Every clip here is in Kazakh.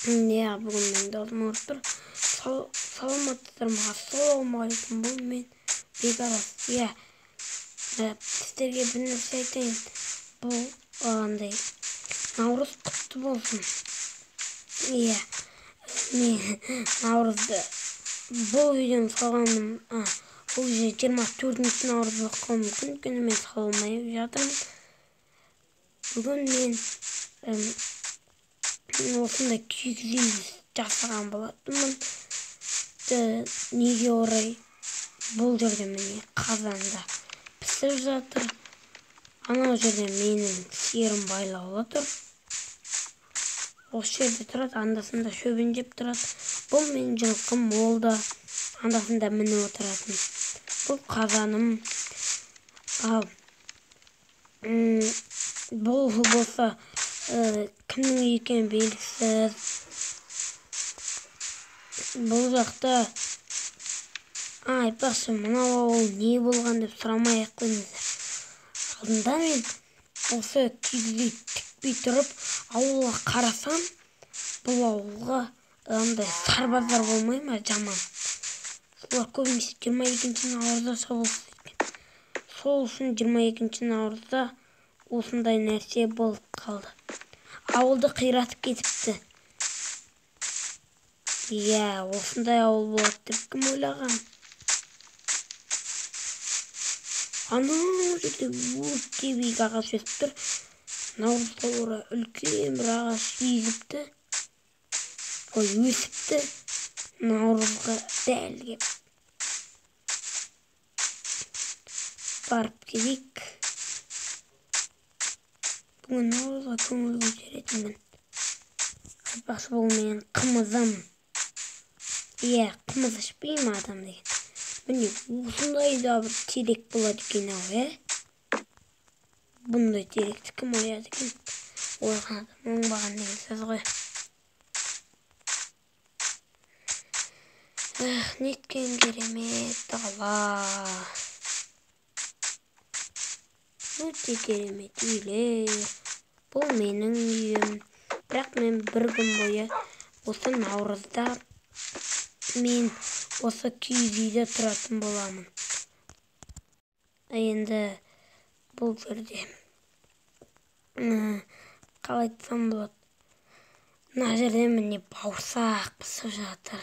Бүгін мен даусым ауырып тұр. Саламатсыздар ма? Ассалаумағалейкум. Бұл мен Бекарас. Сіздерге бір нәрсе айтайын. Бұл андай Наурыз құтты болсын. Мен Наурызды бұл видеоны салғаным, бұл 24 наурыз оқуым мүмкін, өйткені мен салмай жатырмын. Бүгін мен осындай күйік жасаған болатынмын. Неге орай бұл жерде міне қазанда пісіп жатыр. Анау жерде менің сиырым байлаулы тұр. Осы жерде тұрады, андасында шөбін жеп тұрады. Бұл менің жылқым, ол да андасында мініп отыратын. Бұл қазаным. Ал бұл болса кімнің екені белгісіз. Бұл жақта айтпақшы, мынау не болған деп сұрамай-ақ қойыңыздар. Алдында мен осы күйді тікпей тұрып ауылға қарасам, бұл ауылға андай сарбаздар болмай ма, жаман. Солар көбінесе 22 наурызда шабуыл жасайды. Сол үшін 22 наурызда осындай нәрсе болып қалды. Ауылды қиратып кетіпті. Осындай ауыл болады деп кім ойлаған? Анау жерде өте биік ағаш өсіп тұр. Наурызға орай үлкен бір ағаш егіпті. Өсіпті. Наурызға дәл кеп барып келейік. Бүгін наурызға көңіл көтеретінмін. Айтпақшы, бұл менің қымызым. Қымыз ішпеймін адам деген. Міне осындай да бір терек болады екен. Бұндай теректі кім ойлады екен? Ойған адам оңбаған деген сөз ғой. Неткен керемет дала. Өте керемет үйлер. Бұл менің үйім. Бірақ мен бір күн бойы осы наурызда мен осы киіз үйде тұратын боламын. Енді бұл жерде қалай айтсам болады. Мына жерде міне бауырсақ пісіп жатыр.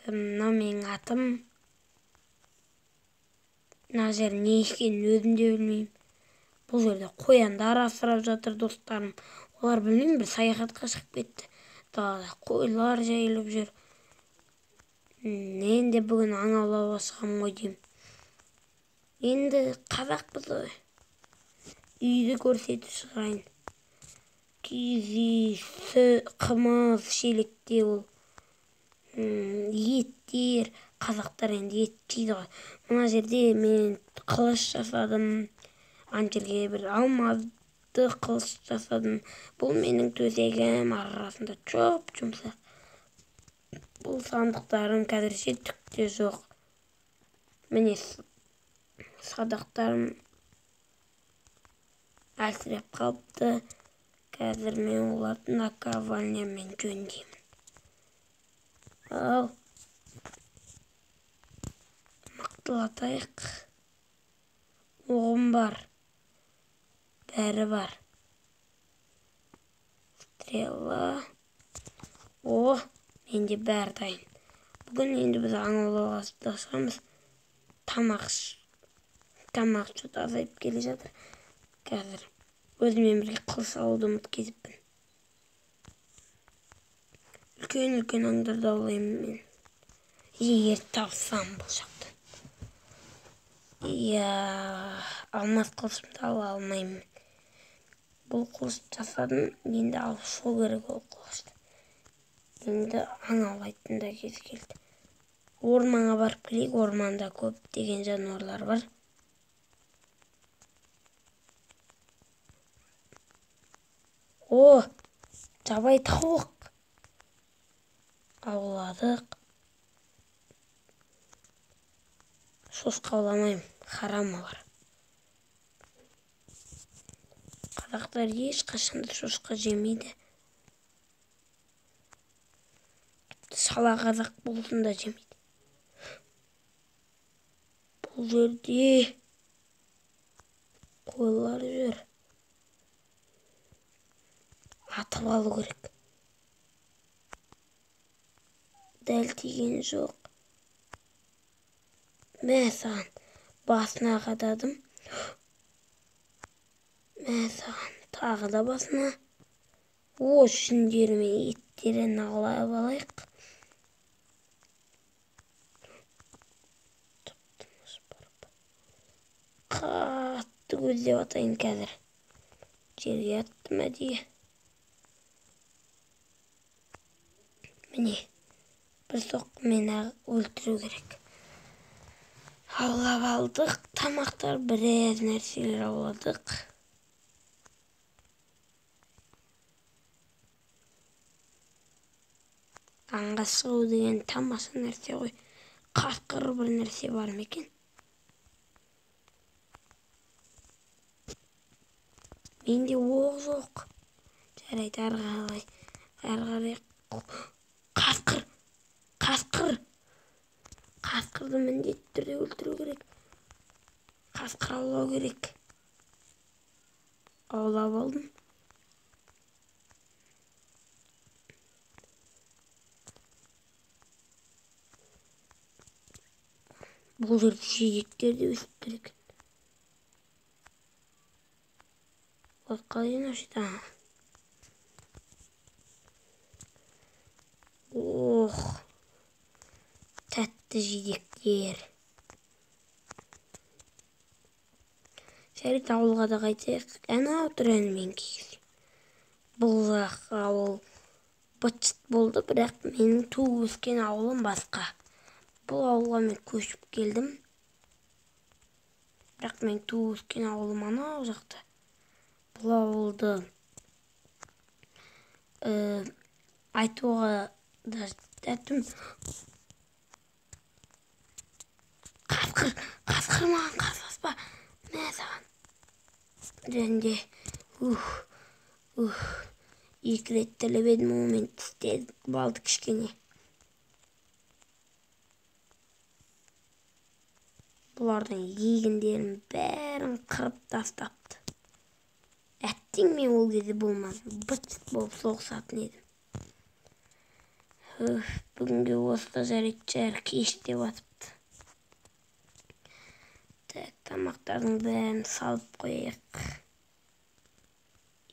Мына менің атым. Мына жер не екенін өзім де білмеймін. Бұл жерде қояндар асырап жатыр достарым. Олар білмеймін, бір саяхатқа шығып кетті. Далада қойлар жайылып жүр. Енді бүгін аң аулауға шығамын ғой деймін. Енді қазақпыз ғой. Үйді көрсетіп шығайын. Киіз үй, қымыз, шелекте ол. Еттер. Қазақтар енді ет жейді ғой. Мына жерде мен қылыш жасадым. Ана жерге бір алмазды қылыш жасадым. Бұл менің төсегім, арасында жұмсақ. Бұл сандықтарым қазірше түкте жоқ. Міне садақтарым әлсіреп қалыпты. Қазір мен оларды наковальнямен жөндеймін. Ал мықтылатайық. Оғым бар. Бәрі бар. Стрела. Менде бәрі дайын. Бүгін енді біз аң аулауға шығамыз. Тамақ жұрт азайып келе жатыр. Қазір өзімен бірге қылыш алуды ұмытып кетіппін. Үлкен аңдарды аулаймын мен. Егер тапсам бұл жақтан. Алмас қылышымды ала алмаймын. Бұл қылыш жасадым, енді алып шығу керек ол қылышты. Енді аң аулайтын да кез келді. Орманға барып келейік, орманда көптеген жануарлар бар. Жабай тауық. Ауладық. Шошқа ауламаймын, харам олар. Қазақтар ешқашан да шошқа жемейді. Шала қазақ болсын да жемейді. Бұл жерде қойлар жүр. Атып алу керек. Дәл тиген жоқ. Мә саған басына қададым. Мә саған тағы да басына. Жүндері мен еттерін аулап алайық. Қатты көздеп атайын қазір. Жерге аттым әдейі. Міне, бір соққымен өлтіру керек. Аулап алдық, тамақтар, біраз нәрселер ауладық. Аңға шығу деген тамаша нәрсе ғой. Қасқыр бір нәрсе бар ма екен? Менде оқ жоқ. Жарайды, әрғарай. Қасқыр. Қасқырды міндетті түрде өлтіру керек. Қасқыр аулау керек. Аулап алдым. Бұл жерде жидектер де өсіп тұр екен. Қалай нашыда? Тәтті жидектер. Жарайды, ауылға да қайтайық. Анау тұр әнімен кейгіз. Бұл ауыл бытшыт болды, бірақ менің туып өскен ауылым басқа. Бұл ауылға мен көшіп келдім. Бірақ мен туып өскен ауылым анау жақта. Бұл ауылды айтуға да дәтім. Қасқыр маған қарсаспа. Мә саған. Және екі рет тіліп едім, мен тістедік балды кішкене. Бұлардың егіндерін бәрін қырып тастапты. Әттең мен ол кезде болмадым. Быт-быт болып соғысатын едім. Бүгінге осыда жарайды, кеш деп атыпты. Тамақтардың бәрін салып қойайық.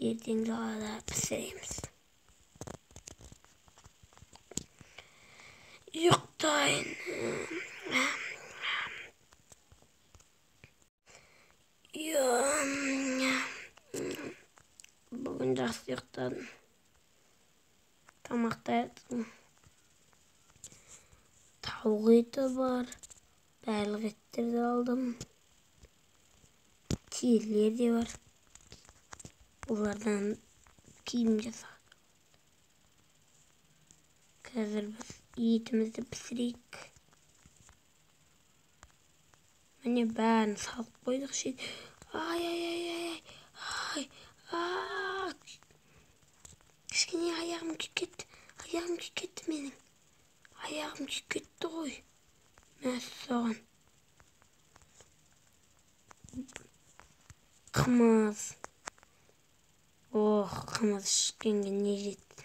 Ертең далада пісіреміз. Ұйықтайын. Бүгін жақсы ұйықтадым. Тамақтардың тауық еті бар. Барлық еттерді алдым. Терілер де бар. Олардан киім жасадық. Қазір біз етімізді пісірейік. Міне бәрін салып қойдық шет. Ай. Кішкене аяғым күйіп кетті менің. Аяғым күйіп кетті ғой. Мәссаған. Қымыз. Қымыз ішкенге не жетті.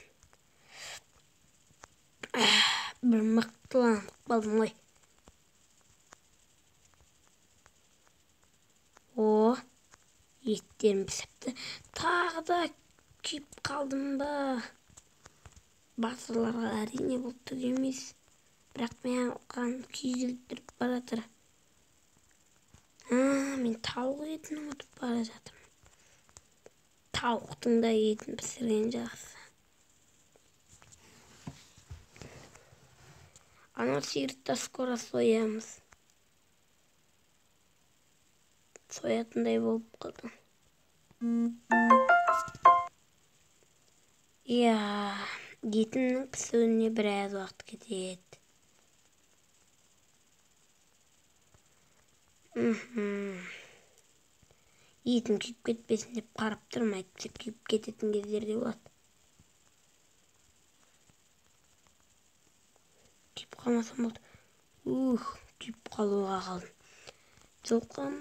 Бір мықтыланып қалдым ғой. Еттерім пісіпті. Тағы да күйіп қалдым ба? Батырларға әрине бұл түк емес. Бірақ мен оған күйзелтіріп баратыр. Мен тауық етін ұмытып бара жатырмын. Тауықтың да етін пісірген жақсы. Ана сиырды скоро соямыз. Соятындай болып қалды. Етімнің пісуіне біраз уақыт кетеді. етім күйіп кетпесін деп қарап тұрмын, әйтпесе күйіп кететін кездер де болады. Күйіп қалмасам болды. Күйіп қалуға қалдым. Жылқым.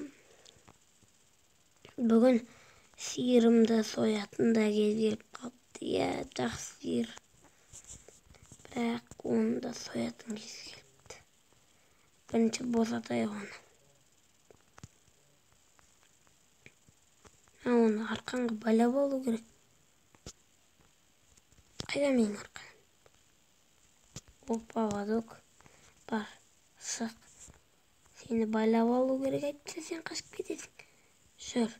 Бүгін сиырымды соятын да кез келіп қалыпты. Иә, жақсы сиыр. Бірақ оны да соятын кез келіпті. Бірінші босатайық оны. Оны арқанға байлап алу керек. Қайда менің арқаным? Поводок бар, шық. Сені байлап алу керек, айтпаса сен қашып кетесің. Жүр.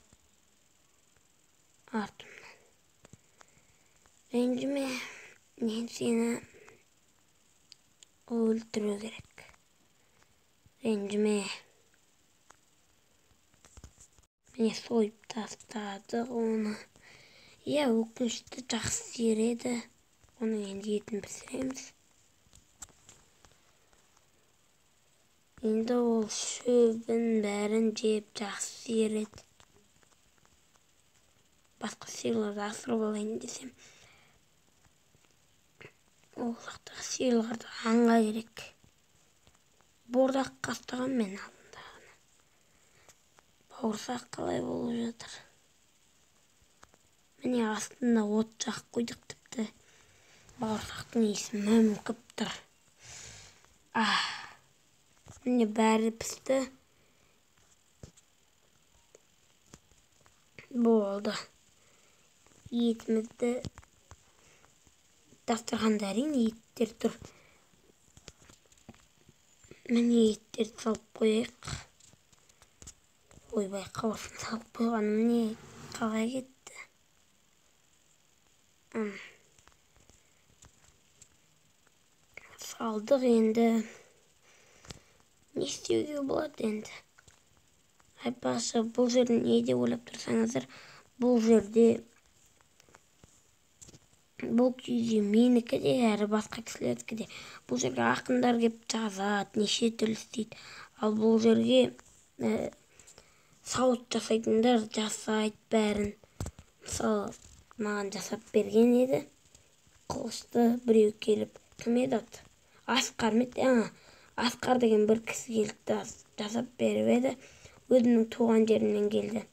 Артымнан. Ренжіме, мен сені өлтіру керек. Ренжіме. Міне сойып тастадық оны. Иә, өкінішті, жақсы сиыр еді. Оның енді етін пісіреміз. Енді ол шөбін бәрін жеп жақсы сиыр еді. Басқа сиырларды асырып алайын десем, ол жақтағы сиырларды аңға керек. Бордақ қастаған мен алдындағыны. Бауырсақ қалай болып жатыр? Міне астында от жағып қойдық, тіпті бауырсақтың иісі мүңкіп тұр. Міне бәрі пісті. Болды. Етімізді дастарханда әрине еттер тұр. Міне еттерді салып қойайық. Ойбай, қауырсын салып қойған, міне қалай кетті. Салдық енді. Не істеуге болады енді? Айтпақшы, бұл жерде не деп ойлап тұрсаңыздар, бұл жерде бұл күйде менікі де, әрі басқа кісілердікі де. Бұл жерге ақындар кеп жазады, неше түрлі істейді. Ал бұл жерге сауыт жасайтындар жасайды бәрін. Мысалы, маған жасап берген еді. Қылышты біреу келіп, кім еді аты? Асқар ма еді? Асқар деген бір кісі келді, жасап беріп еді. Өзінің туған жерінен келді.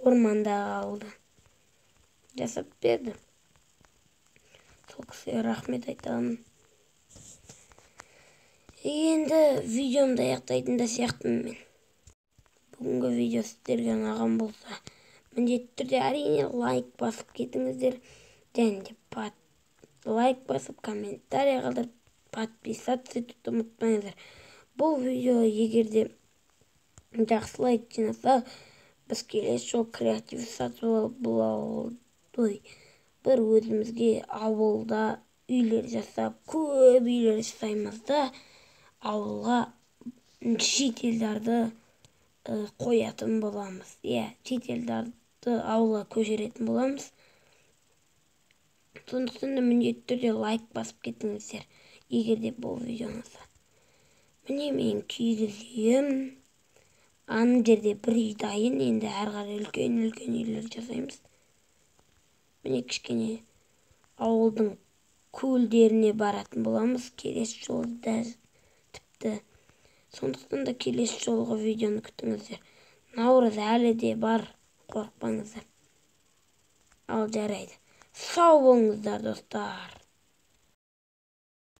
Орманда қалды. Жасап берді. Сол кісіге рахмет айтамын. Енді видеомды аяқтайтын да сияқтымын мен. Бүгінгі видео сіздерге ұнаған болса, міндетті түрде әрине лайк басып кетіңіздер. Және де лайк басып, комментарий қалдырып, подписаться етуді ұмытпаңыздар. Бұл видео егерде жақсы лайк жинаса, біз келесі жол креатив сатып бір өзімізге ауылда үйлер жасап, көп үйлер жасаймыз да, ауылға шетелдарды қоятын боламыз. Иә, шетелдарды ауылға көшіретін боламыз. Сондықтан да міндетті түрде лайк басып кетіңіздер, егерде бұл видео ұнаса. Міне мен күйгіз үйім. Ана жерде бір үй дайын, енді әрі қарай үлкен үйлер жасаймыз. Міне кішкене ауылдың көлдеріне баратын боламыз, келесі жолда тіпті. Сондықтан да келесі жолғы видеоны күтіңіздер. Наурыз әлі де бар, қорықпаңыздар. Ал жарайды. Сау болыңыздар, достар.